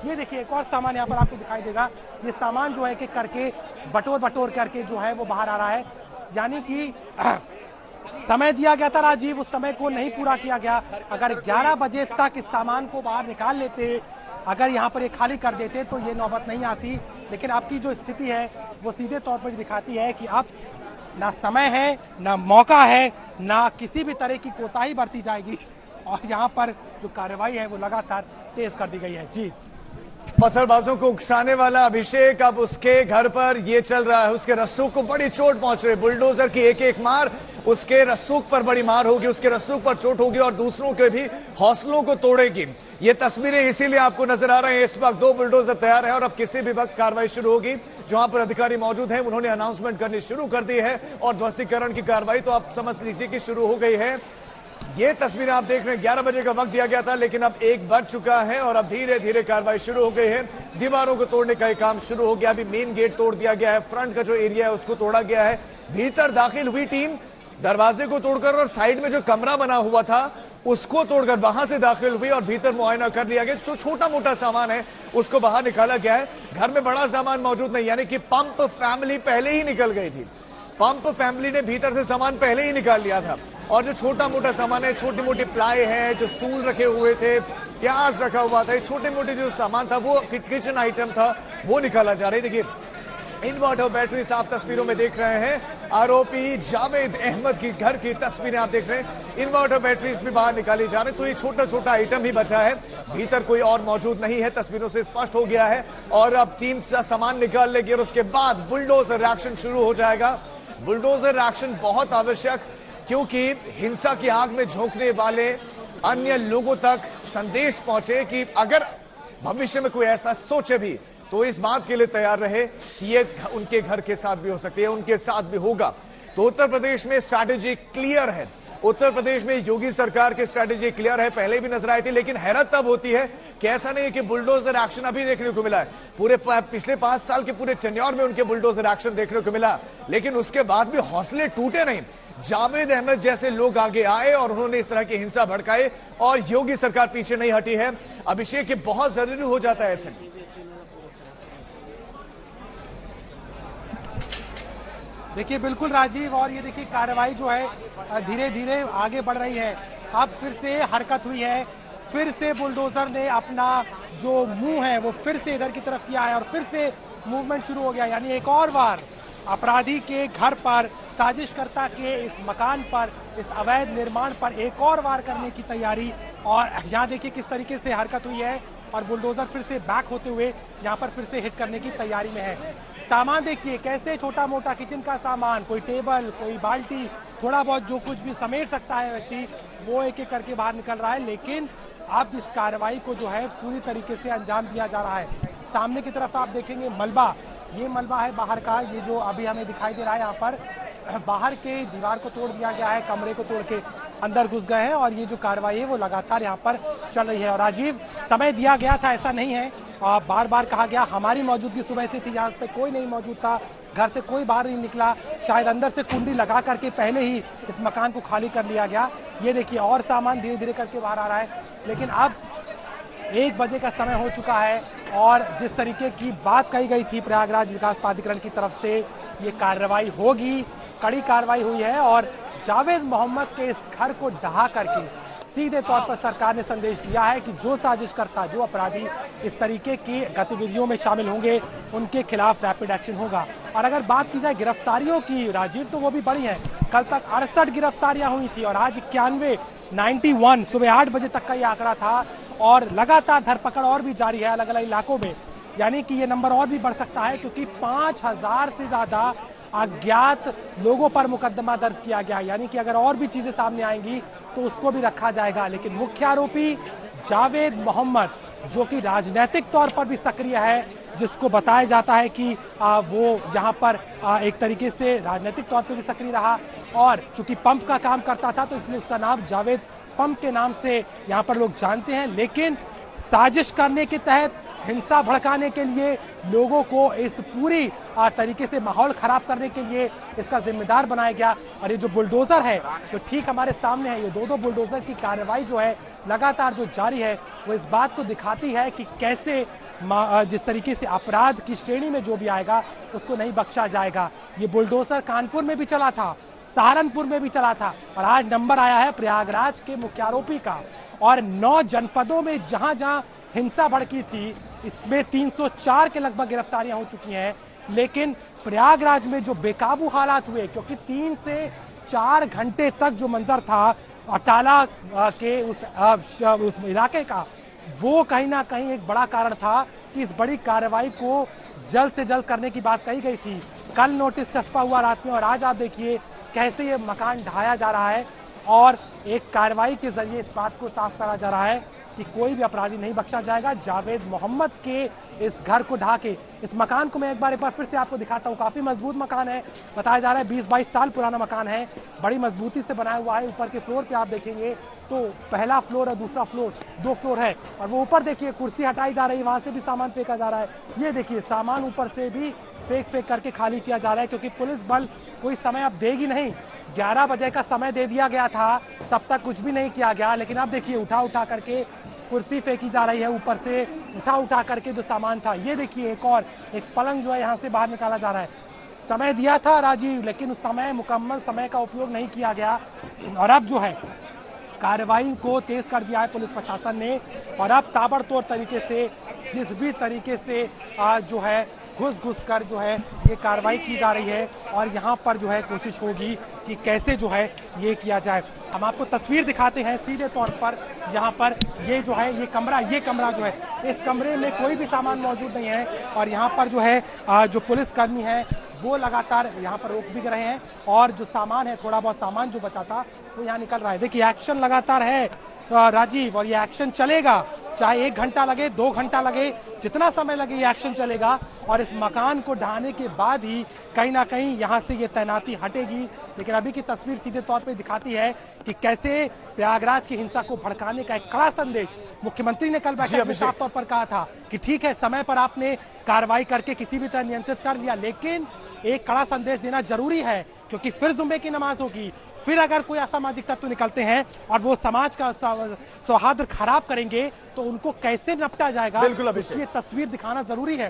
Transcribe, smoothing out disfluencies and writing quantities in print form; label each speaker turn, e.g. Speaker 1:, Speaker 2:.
Speaker 1: ये देखिए एक और सामान यहाँ पर आपको दिखाई देगा। ये सामान जो है कि करके बटोर करके जो है वो बाहर आ रहा है, यानी कि समय दिया गया था राजीव, उस समय को नहीं पूरा किया गया। अगर 11 बजे तक इस सामान को बाहर निकाल लेते, अगर यहाँ पर ये खाली कर देते तो ये नौबत नहीं आती। लेकिन आपकी जो स्थिति है वो सीधे तौर पर दिखाती है कि अब ना समय है, ना मौका है, ना किसी भी तरह की कोताही बरती जाएगी और यहाँ पर जो कार्रवाई है वो लगातार तेज कर दी गई है। जी,
Speaker 2: पत्थरबाजों को उकसाने वाला अभिषेक अब उसके घर पर ये चल रहा है। उसके रसूख को बड़ी चोट पहुंच रही है। बुलडोजर की एक एक मार उसके रसूख पर बड़ी मार होगी, उसके रसूख पर चोट होगी और दूसरों के भी हौसलों को तोड़ेगी। ये तस्वीरें इसीलिए आपको नजर आ रहे हैं। इस वक्त 2 बुलडोजर तैयार है और अब किसी भी वक्त कार्रवाई शुरू होगी। जहां पर अधिकारी मौजूद हैं उन्होंने अनाउंसमेंट करनी शुरू कर दी है और ध्वस्तीकरण की कार्रवाई तो आप समझ लीजिए कि शुरू हो गई है। ये तस्वीरें आप देख रहे हैं, 11 बजे का वक्त दिया गया था लेकिन अब 1 बज चुका है और अब धीरे धीरे कार्रवाई शुरू हो गई है। दीवारों को तोड़ने का काम शुरू हो गया। अभी मेन गेट तोड़ दिया गया है, फ्रंट का जो एरिया है उसको तोड़ा गया है। भीतर दाखिल हुई टीम दरवाजे को तोड़कर और साइड में जो कमरा बना हुआ था उसको तोड़कर वहां से दाखिल हुई और भीतर मुआयना कर लिया गया। जो छोटा मोटा सामान है उसको बाहर निकाला गया है। घर में बड़ा सामान मौजूद नहीं, यानी कि पंप फैमिली पहले ही निकल गई थी। पंप फैमिली ने भीतर से सामान पहले ही निकाल लिया था और जो छोटा मोटा सामान है, छोटी मोटी प्लाई है, जो स्टूल रखे हुए थे, प्याज रखा हुआ था, छोटे मोटे जो सामान था वो किचन आइटम था वो निकाला जा रहा है। देखिए इन्वर्टर बैटरी आप तस्वीरों में देख रहे हैं। आरोपी जावेद अहमद की घर की तस्वीरें आप देख रहे हैं। इन्वर्टर बैटरीज भी बाहर निकाली जा रही, तो ये छोटा छोटा आइटम ही बचा है, भीतर कोई और मौजूद नहीं है। तस्वीरों से स्पष्ट हो गया है और अब टीम का सामान निकाल लेगी और उसके बाद बुलडोजर एक्शन शुरू हो जाएगा। बुलडोजर एक्शन बहुत आवश्यक, क्योंकि हिंसा की आग में झोंकने वाले अन्य लोगों तक संदेश पहुंचे कि अगर भविष्य में कोई ऐसा सोचे भी तो इस बात के लिए तैयार रहे कि ये उनके घर के साथ भी हो सकती है, उनके साथ भी होगा। तो उत्तर प्रदेश में स्ट्रैटेजी क्लियर है। उत्तर प्रदेश में योगी सरकार की स्ट्रैटेजी क्लियर है, पहले भी नजर आई थी। लेकिन हैरत तब होती है कि ऐसा नहीं है कि बुलडोजर एक्शन अभी देखने को मिला है। पूरे पिछले 5 साल के पूरे टेन्योर में उनके बुलडोजर एक्शन देखने को मिला, लेकिन उसके बाद भी हौसले टूटे नहीं। जावेद अहमद जैसे लोग आगे आए और उन्होंने इस तरह की हिंसा भड़काई और योगी सरकार पीछे नहीं हटी है। अभिषेक, ये बहुत जरूरी हो जाता है ऐसे।
Speaker 1: देखिए बिल्कुल राजीव, और ये देखिए कार्रवाई जो है धीरे धीरे आगे बढ़ रही है। अब फिर से हरकत हुई है, फिर से बुलडोजर ने अपना जो मुंह है वो फिर से इधर की तरफ किया है और फिर से मूवमेंट शुरू हो गया। यानी एक और बार अपराधी के घर पर, साजिशकर्ता के इस मकान पर, इस अवैध निर्माण पर एक और वार करने की तैयारी। और यहाँ देखिए किस तरीके से हरकत हुई है और बुलडोजर फिर से बैक होते हुए यहाँ पर फिर से हिट करने की तैयारी में है। सामान देखिए कैसे छोटा मोटा किचन का सामान, कोई टेबल, कोई बाल्टी, थोड़ा बहुत जो कुछ भी समेट सकता है व्यक्ति, वो एक एक करके बाहर निकल रहा है। लेकिन अब इस कार्रवाई को जो है पूरी तरीके से अंजाम दिया जा रहा है। सामने की तरफ आप देखेंगे मलबा, ये मलबा है बाहर का, ये जो अभी हमें दिखाई दे रहा है। यहाँ पर बाहर के दीवार को तोड़ दिया गया है, कमरे को तोड़ के अंदर घुस गए हैं और ये जो कार्रवाई है वो लगातार यहाँ पर चल रही है। और राजीव, समय दिया गया था ऐसा नहीं है, बार बार कहा गया हमारी मौजूदगी सुबह से थी, यहाँ पे कोई नहीं मौजूद था, घर से कोई बाहर नहीं निकला, शायद अंदर से कुंडी लगा करके पहले ही इस मकान को खाली कर लिया गया। ये देखिए और सामान धीरे धीरे करके बाहर आ रहा है। लेकिन अब 1 बजे का समय हो चुका है और जिस तरीके की बात कही गई थी प्रयागराज विकास प्राधिकरण की तरफ से, ये कार्रवाई होगी, कड़ी कार्रवाई हुई है। और जावेद मोहम्मद के इस घर को ढहा करके सीधे तौर पर सरकार ने संदेश दिया है कि जो साजिशकर्ता, जो अपराधी इस तरीके की गतिविधियों में शामिल होंगे उनके खिलाफ रैपिड एक्शन होगा। और अगर बात की जाए गिरफ्तारियों की राजीव, तो वो भी बड़ी है। कल तक 68 गिरफ्तारियां हुई थी और आज 91 सुबह 8 बजे तक का ये आंकड़ा था और लगातार धरपकड़ और भी जारी है अलग अलग इलाकों में। यानी कि ये नंबर और भी बढ़ सकता है क्योंकि 5000 से ज्यादा अज्ञात लोगों पर मुकदमा दर्ज किया गया। यानी कि अगर और भी चीजें सामने आएंगी तो उसको भी रखा जाएगा। लेकिन मुख्य आरोपी जावेद मोहम्मद, जो कि राजनीतिक तौर पर भी सक्रिय है, जिसको बताया जाता है कि वो यहाँ पर एक तरीके से राजनीतिक तौर पर भी सक्रिय रहा और चूंकि पंप का काम करता था तो इसलिए उसका नाम जावेद पंप के नाम से यहाँ पर लोग जानते हैं। लेकिन साजिश करने के तहत हिंसा भड़काने के लिए, लोगों को इस पूरी तरीके से माहौल खराब करने के लिए इसका जिम्मेदार बनाया गया। और ये जो बुलडोजर है जो ठीक हमारे सामने है, ये दो बुलडोजर की कार्रवाई जो है लगातार जो जारी है, वो इस बात को दिखाती है कि कैसे जिस तरीके से अपराध की श्रेणी में जो भी आएगा उसको नहीं बख्शा जाएगा। ये बुलडोजर कानपुर में भी चला था, सहारनपुर में भी चला था, और आज नंबर आया है प्रयागराज के मुख्य आरोपी का। और 9 जनपदों में जहां जहां हिंसा भड़की थी, इसमें 304 के लगभग गिरफ्तारियां हो चुकी हैं। लेकिन प्रयागराज में जो बेकाबू हालात हुए, क्योंकि 3 से 4 घंटे तक जो मंजर था अटाला के उस इलाके का, वो कहीं ना कहीं एक बड़ा कारण था कि इस बड़ी कार्रवाई को जल्द से जल्द करने की बात कही गई थी। कल नोटिस छपा हुआ रात में, और आज आप देखिए कैसे ये मकान ढाया जा रहा है, और एक कार्रवाई के जरिए इस बात को साफ करा जा रहा है कि कोई भी अपराधी नहीं बख्शा जाएगा। जावेद मोहम्मद के इस घर को ढा के, इस मकान को मैं एक बार फिर से आपको दिखाता हूँ। काफी मजबूत मकान है, बताया जा रहा है 20-22 साल पुराना मकान है, बड़ी मजबूती से बनाया हुआ है। ऊपर के फ्लोर पे आप देखेंगे तो पहला फ्लोर और दूसरा फ्लोर, 2 फ्लोर है। और वो ऊपर देखिए कुर्सी हटाई जा रही है, वहां से भी सामान फेंका जा रहा है। ये देखिए सामान ऊपर से भी फेंक करके खाली किया जा रहा है, क्योंकि पुलिस बल कोई समय अब देगी नहीं। 11 बजे का समय दे दिया गया था, तब तक कुछ भी नहीं किया गया। लेकिन अब देखिए उठा करके कुर्सी फेंकी जा रही है, ऊपर से उठा करके जो सामान था। ये देखिए एक पलंग जो है यहाँ से बाहर निकाला जा रहा है। समय दिया था राजीव, लेकिन उस मुकम्मल समय का उपयोग नहीं किया गया। और अब जो है कार्रवाई को तेज कर दिया है पुलिस प्रशासन ने, और अब ताबड़तोड़ तरीके से जिस भी तरीके से जो है घुस कर जो है ये कार्रवाई की जा रही है, और यहाँ पर जो है कोशिश होगी कि कैसे जो है ये किया जाए। हम आपको तस्वीर दिखाते हैं सीधे तौर पर। यहाँ पर ये जो है ये कमरा जो है, इस कमरे में कोई भी सामान मौजूद नहीं है, और यहाँ पर जो है जो पुलिसकर्मी है वो लगातार यहाँ पर रोक भी रहे हैं, और जो सामान है, थोड़ा बहुत सामान जो बचा था वो यहाँ निकल रहा है। देखिए एक्शन लगातार है राजीव, और ये एक्शन चलेगा, चाहे 1 घंटा लगे, 2 घंटा लगे, जितना समय लगे ये एक्शन चलेगा। और इस मकान को ढाने के बाद ही कहीं ना कहीं यहाँ से ये तैनाती हटेगी। लेकिन अभी की तस्वीर सीधे तौर पे दिखाती है कि कैसे प्रयागराज की हिंसा को भड़काने का एक कड़ा संदेश मुख्यमंत्री ने कल बैठक में साफ तौर पर कहा था कि ठीक है, समय पर आपने कार्रवाई करके किसी भी तरह नियंत्रित कर लिया, लेकिन एक कड़ा संदेश देना जरूरी है, क्योंकि फिर जुम्मे की नमाज होगी। फिर अगर कोई असामाजिक तत्व निकलते हैं और वो समाज का सौहार्द खराब करेंगे, तो उनको कैसे निपटा जाएगा,
Speaker 2: बिल्कुल
Speaker 1: ये तस्वीर दिखाना जरूरी है।